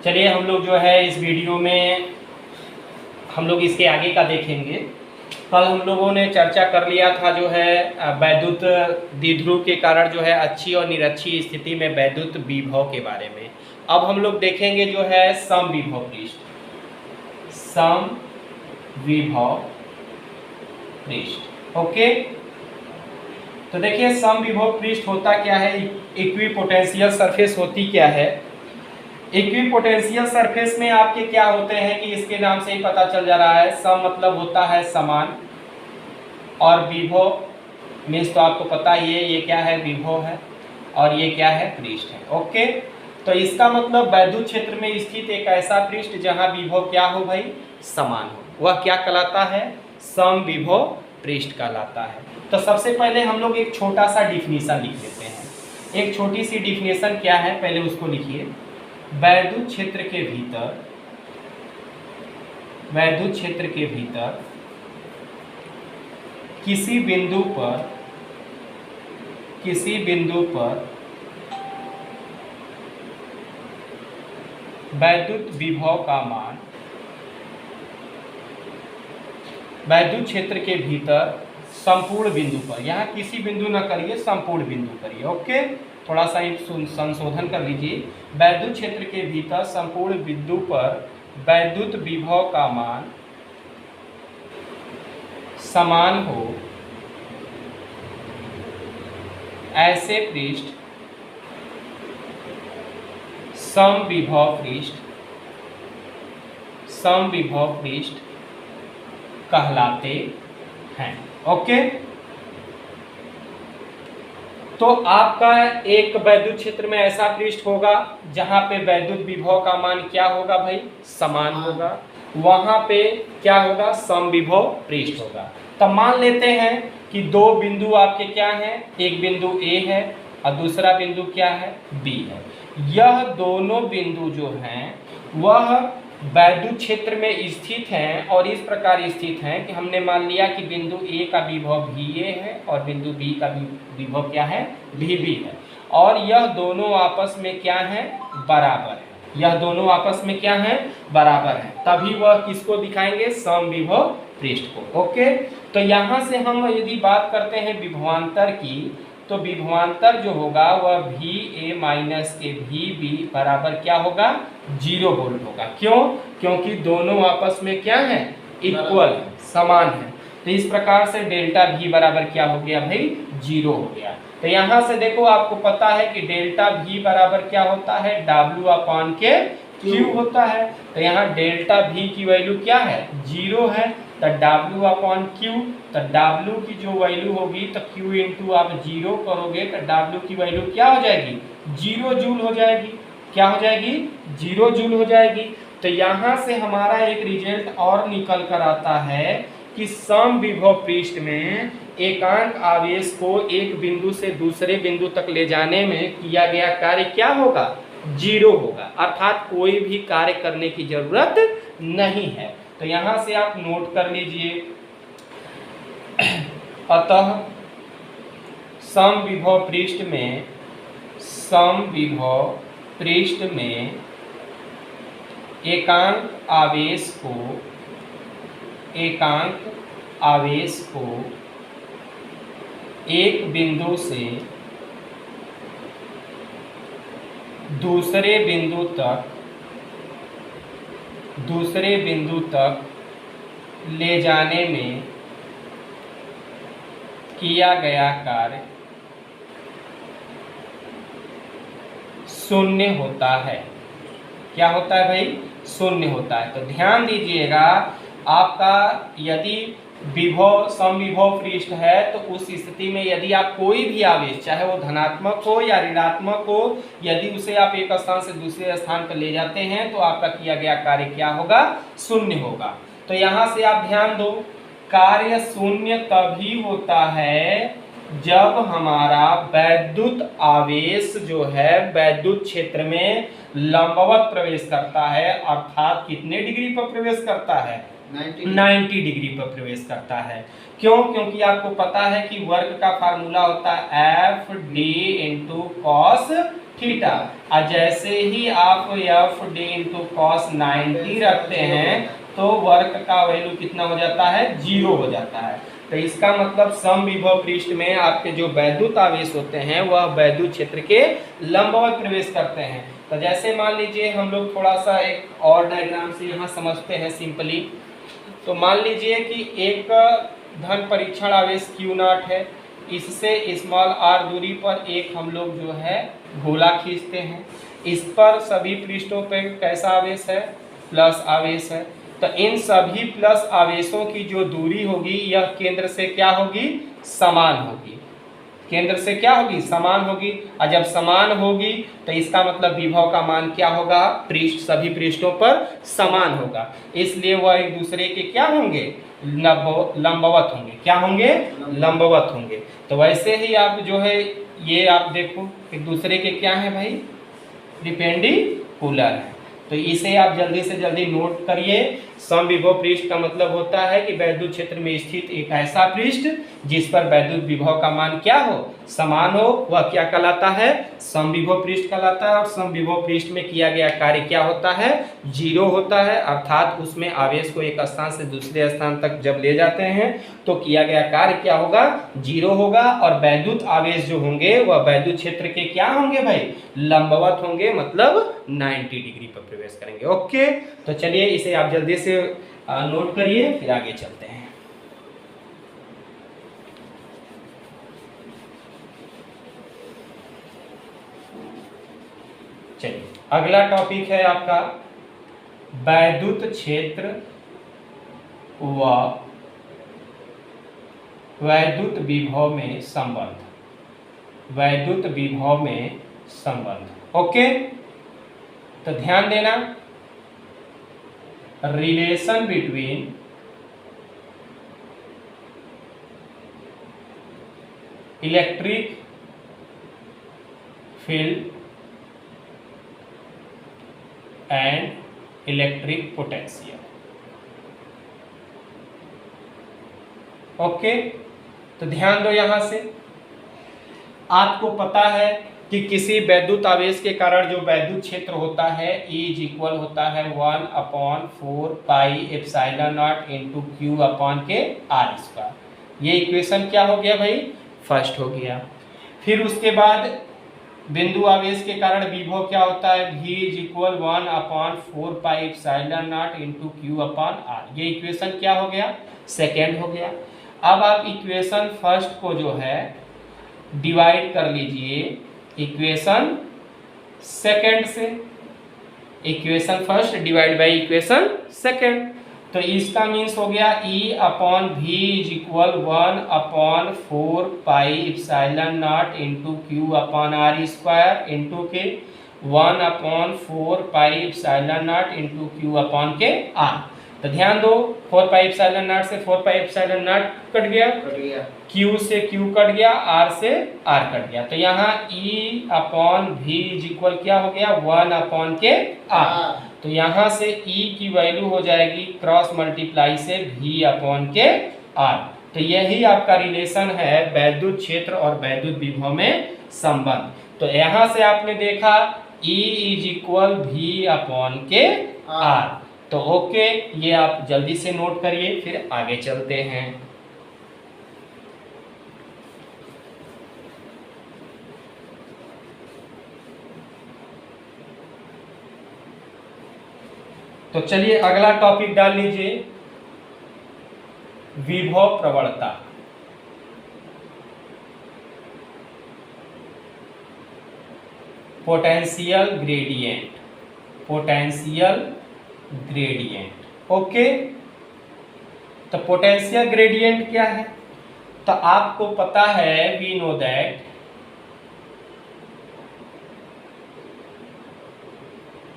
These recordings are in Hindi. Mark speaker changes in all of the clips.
Speaker 1: चलिए हम लोग जो है इस वीडियो में हम लोग इसके आगे का देखेंगे। कल हम लोगों ने चर्चा कर लिया था जो है वैद्युत द्विध्रुव के कारण जो है अच्छी और निरक्षी स्थिति में वैद्युत विभव के बारे में। अब हम लोग देखेंगे जो है सम विभव पृष्ठ, सम विभव पृष्ठ। ओके, तो देखिए सम विभव पृष्ठ होता क्या है, इक्विपोटेंशियल सरफेस होती क्या है। इक्विपोटेंशियल सरफेस में आपके क्या होते हैं कि इसके नाम से ही पता चल जा रहा है, सम मतलब होता है समान और विभव मीन्स तो आपको पता ही है ये क्या है, विभव है और ये क्या है, पृष्ठ है। ओके, तो इसका मतलब वैद्युत क्षेत्र में स्थित एक ऐसा पृष्ठ जहां विभव क्या हो भाई, समान हो, वह क्या कहलाता है, सम विभव पृष्ठ कहलाता है। तो सबसे पहले हम लोग एक छोटा सा डिफिनीशन लिख लेते हैं। एक छोटी सी डिफिनीशन क्या है, पहले उसको लिखिए। वैद्युत क्षेत्र के भीतर, वैद्युत क्षेत्र के भीतर किसी बिंदु पर, किसी बिंदु पर वैद्युत विभव का मान, वैद्युत क्षेत्र के भीतर संपूर्ण बिंदु पर, यहाँ किसी बिंदु न करिए, संपूर्ण बिंदु करिए। ओके, थोड़ा सा संशोधन कर लीजिए। वैद्युत क्षेत्र के भीतर संपूर्ण बिंदु पर वैद्युत विभव का मान समान हो ऐसे पृष्ठ सम विभव पृष्ठ, सम विभव पृष्ठ कहलाते हैं। ओके, तो आपका एक वैद्युत क्षेत्र में ऐसा पृष्ठ होगा जहां पे वैद्युत विभव का मान क्या होगा भाई, समान होगा, वहां पे क्या होगा, सम विभव पृष्ठ होगा। तो मान लेते हैं कि दो बिंदु आपके क्या हैं, एक बिंदु A है और दूसरा बिंदु क्या है, B है। यह दोनों बिंदु जो हैं वह वैद्युत क्षेत्र में स्थित हैं और इस प्रकार स्थित हैं कि हमने मान लिया कि बिंदु A का विभव VA है और बिंदु B का विभव क्या है, VB है, और यह दोनों आपस में क्या है, बराबर है। यह दोनों आपस में क्या है, बराबर है, तभी वह किसको दिखाएंगे, सम विभव पृष्ठ को। ओके, तो यहाँ से हम यदि बात करते हैं विभवांतर की, तो विभवांतर जो होगा वह VA माइनस के VB बराबर क्या होगा, 0 वोल्ट होगा। क्यों, क्योंकि दोनों आपस में क्या है, इक्वल है, समान है। तो इस प्रकार से डेल्टा V बराबर क्या हो गया भाई, 0 हो गया। तो यहाँ से देखो आपको पता है कि डेल्टा V बराबर क्या होता है, W/Q होता है। तो यहाँ डेल्टा V की वैल्यू क्या है, 0 है, तो W/Q, तो W की जो वैल्यू होगी तो Q इंटू आप 0 करोगे तो W की वैल्यू क्या हो जाएगी, 0 जूल हो जाएगी। क्या हो जाएगी, 0 जूल हो जाएगी। तो यहाँ से हमारा एक रिजल्ट और निकल कर आता है कि सम विभव पृष्ठ में एकांक आवेश को एक बिंदु से दूसरे बिंदु तक ले जाने में किया गया कार्य क्या होगा, 0 होगा, अर्थात कोई भी कार्य करने की जरूरत नहीं है। तो यहाँ से आप नोट कर लीजिए। अतः सम विभव पृष्ठ में, सम विभव पृष्ठ में एकांक आवेश को, एकांक आवेश को एक बिंदु से दूसरे बिंदु तक, दूसरे बिंदु तक ले जाने में किया गया कार्य शून्य होता है। क्या होता है भाई, शून्य होता है। तो ध्यान दीजिएगा, आपका यदि विभव सम विभव पृष्ठ है तो उस स्थिति में यदि आप कोई भी आवेश, चाहे वो धनात्मक हो या ऋणात्मक हो, यदि उसे आप एक स्थान से दूसरे स्थान पर ले जाते हैं तो आपका किया गया कार्य क्या होगा, शून्य होगा। तो यहाँ से आप ध्यान दो, कार्य शून्य तभी होता है जब हमारा वैद्युत आवेश जो है वैद्युत क्षेत्र में लंबवत प्रवेश करता है, अर्थात कितने डिग्री पर प्रवेश करता है, 90 डिग्री पर प्रवेश करता है। क्यों, क्योंकि आपको पता है कि वर्ग का फार्मूला होता है FD × cos थीटा। और जैसे ही आप एफ डी इंटू कॉस 90 रखते हैं तो वर्क का वैल्यू कितना हो जाता है, 0 हो जाता है। तो इसका मतलब समविभव पृष्ठ में आपके जो वैद्युत आवेश होते हैं वह वैद्युत क्षेत्र के लंबवत प्रवेश करते हैं। तो जैसे मान लीजिए हम लोग थोड़ा सा एक और डायग्राम से यहाँ समझते हैं सिंपली। तो मान लीजिए कि एक धन परीक्षण आवेश Q0 है, इससे स्मॉल r दूरी पर एक हम लोग जो है गोला खींचते हैं। इस पर सभी पृष्ठों पर कैसा आवेश है, प्लस आवेश है। तो इन सभी प्लस आवेशों की जो दूरी होगी यह केंद्र से क्या होगी, समान होगी। केंद्र से क्या होगी, समान होगी। और जब समान होगी तो इसका मतलब विभव का मान क्या होगा, पृष्ठ सभी पृष्ठों पर समान होगा, इसलिए वह एक दूसरे के क्या होंगे, लंबवत होंगे। क्या होंगे, लंबवत होंगे। तो वैसे ही आप जो है ये आप देखो एक दूसरे के क्या है भाई, परपेंडिकुलर है। तो इसे आप जल्दी से जल्दी नोट करिए। समविभव पृष्ठ का मतलब होता है कि वैद्युत क्षेत्र में स्थित एक ऐसा पृष्ठ जिस पर वैद्युत विभव का मान क्या हो, समान हो, वह क्या कहलाता है, समविभव पृष्ठ कहलाता है। और समविभव पृष्ठ में किया गया कार्य क्या होता है, 0 होता है। अर्थात उसमें आवेश को एक स्थान से दूसरे स्थान तक जब ले जाते हैं तो किया गया कार्य क्या होगा, 0 होगा। और वैद्युत आवेश जो होंगे वह वैद्युत क्षेत्र के क्या होंगे भाई, लंबवत होंगे, मतलब 90 डिग्री पर प्रवेश करेंगे। ओके, तो चलिए इसे आप जल्दी से नोट करिए, फिर आगे चलते हैं। चलिए अगला टॉपिक है आपका वैद्युत क्षेत्र व वैद्युत विभव में संबंध। वैद्युत विभव में संबंध। ओके, तो ध्यान देना, relation between electric field and electric potential. Okay, तो ध्यान दो, यहां से आपको पता है कि किसी वैद्युत आवेश के कारण जो वैद्युत क्षेत्र होता है E इज इक्वल होता है 1/4 pi epsilon not into Q upon के आर स्क्वायर। ये इक्वेशन क्या हो गया भाई, फर्स्ट हो गया। फिर उसके बाद बिंदु आवेश के कारण विभव क्या होता है, V is equal 1/4 pi epsilon not into Q upon R. ये इक्वेशन क्या हो गया, सेकेंड हो गया। अब आप इक्वेशन फर्स्ट को जो है डिवाइड कर लीजिए इक्वेशन सेकेंड से। Equation first divide by equation second, तो इसका मीन्स हो गया E upon V is equal 1/4 pi epsilon not into Q upon R square into के 1/4 pi epsilon not into Q upon के आर। तो ध्यान दो, 4 पाई एप्सिलॉन नॉट से 4 पाई एप्सिलॉन नॉट कट गया, Q से Q कट गया, R से R कट गया। तो यहाँ E upon V is equal क्या हो गया, 1 अपॉन के R। तो यहाँ से E की वैल्यू हो जाएगी क्रॉस मल्टीप्लाई से V अपॉन के R। तो यही आपका रिलेशन है वैद्युत क्षेत्र और वैद्युत विभव में संबंध। तो यहाँ से आपने देखा E is equal V upon के R। तो ओके, ये आप जल्दी से नोट करिए, फिर आगे चलते हैं। तो चलिए अगला टॉपिक डाल लीजिए, विभव प्रवणता। Potential gradient. Potential gradient. Okay, तो पोटेंशियल ग्रेडियंट क्या है, तो आपको पता है, we know that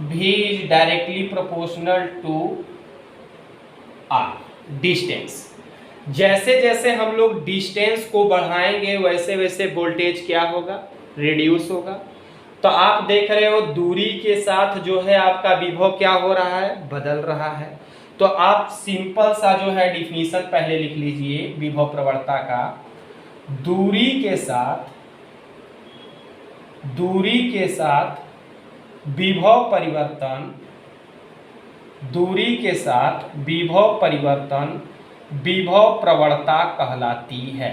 Speaker 1: V is directly proportional to R, distance. जैसे जैसे हम लोग डिस्टेंस को बढ़ाएंगे वैसे वैसे वोल्टेज क्या होगा, रिड्यूस होगा। तो आप देख रहे हो दूरी के साथ जो है आपका विभव क्या हो रहा है, बदल रहा है। तो आप सिंपल सा जो है डिफिनीशन पहले लिख लीजिए विभव प्रवणता का, दूरी के साथ दूरी के साथ विभव परिवर्तन, दूरी के साथ विभव परिवर्तन विभव प्रवणता कहलाती है,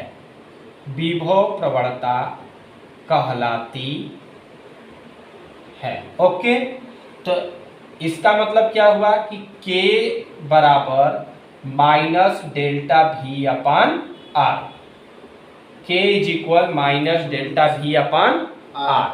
Speaker 1: विभव प्रवणता कहलाती है। ओके, तो इसका मतलब क्या हुआ कि k बराबर minus delta V upon R, k is equal minus delta V upon R,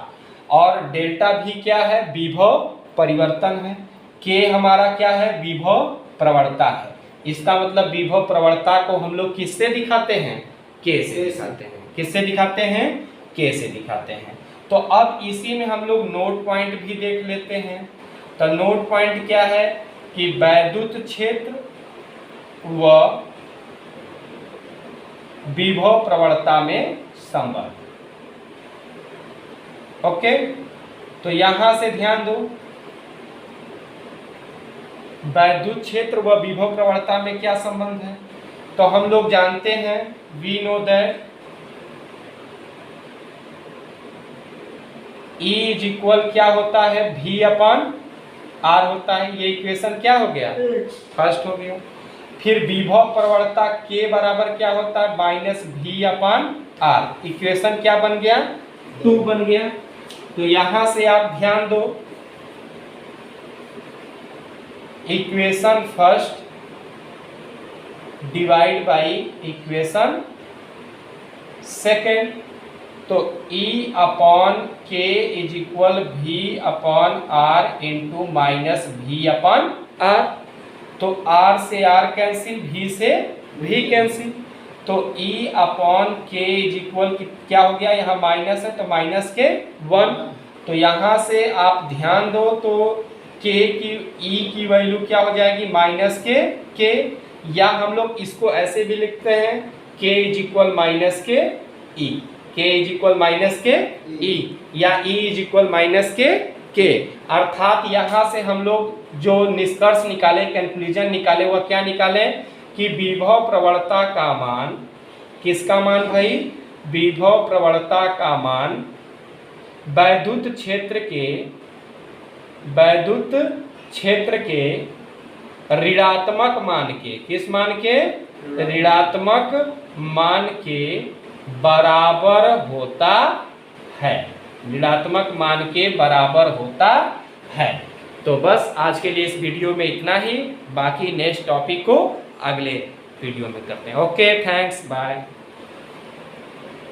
Speaker 1: और डेल्टा वी क्या है, विभव परिवर्तन है, k हमारा क्या है, विभव प्रवणता है। इसका मतलब विभव प्रवणता को हम लोग किससे दिखाते हैं, k से दिखाते हैं। किससे दिखाते हैं, k से दिखाते हैं। तो अब इसी में हम लोग नोट पॉइंट भी देख लेते हैं। तो नोट पॉइंट क्या है कि वैद्युत क्षेत्र व विभव प्रवणता में संबंध। ओके, तो यहां से ध्यान दो, वैद्युत क्षेत्र व विभव प्रवणता में क्या संबंध है। तो हम लोग जानते हैं, we know that E is equal क्या होता है, V अपॉन R होता है। ये इक्वेशन क्या हो गया, फर्स्ट हो गया। फिर विभव प्रवणता K बराबर क्या होता है, minus V upon R। Equation क्या बन गया, 2 बन गया। तो यहां से आप ध्यान दो, equation first divide by equation second. तो E upon K is equal V upon R into minus V upon R। तो R से R कैंसिल, V से V कैंसिल। तो E upon K is equal क्या हो गया, यहाँ माइनस है तो माइनस के 1। तो यहाँ से आप ध्यान दो, तो K की E की वैल्यू क्या हो जाएगी, माइनस के K, या हम लोग इसको ऐसे भी लिखते हैं, K इज इक्वल माइनस के E, K is equal minus के E, या E इज इक्वल माइनस के K। अर्थात यहाँ से हम लोग जो निष्कर्ष निकाले, कंक्लूजन निकाले, वह क्या निकाले कि विभव प्रवणता का मान, किसका मान भाई, विभव प्रवणता का मान वैद्युत क्षेत्र के ऋणात्मक मान के, किस मान के, ऋणात्मक मान के बराबर होता है, ऋणात्मक मान के बराबर होता है। तो बस आज के लिए इस वीडियो में इतना ही, बाकी नेक्स्ट टॉपिक को अगले वीडियो में करते हैं। Okay, thanks, bye.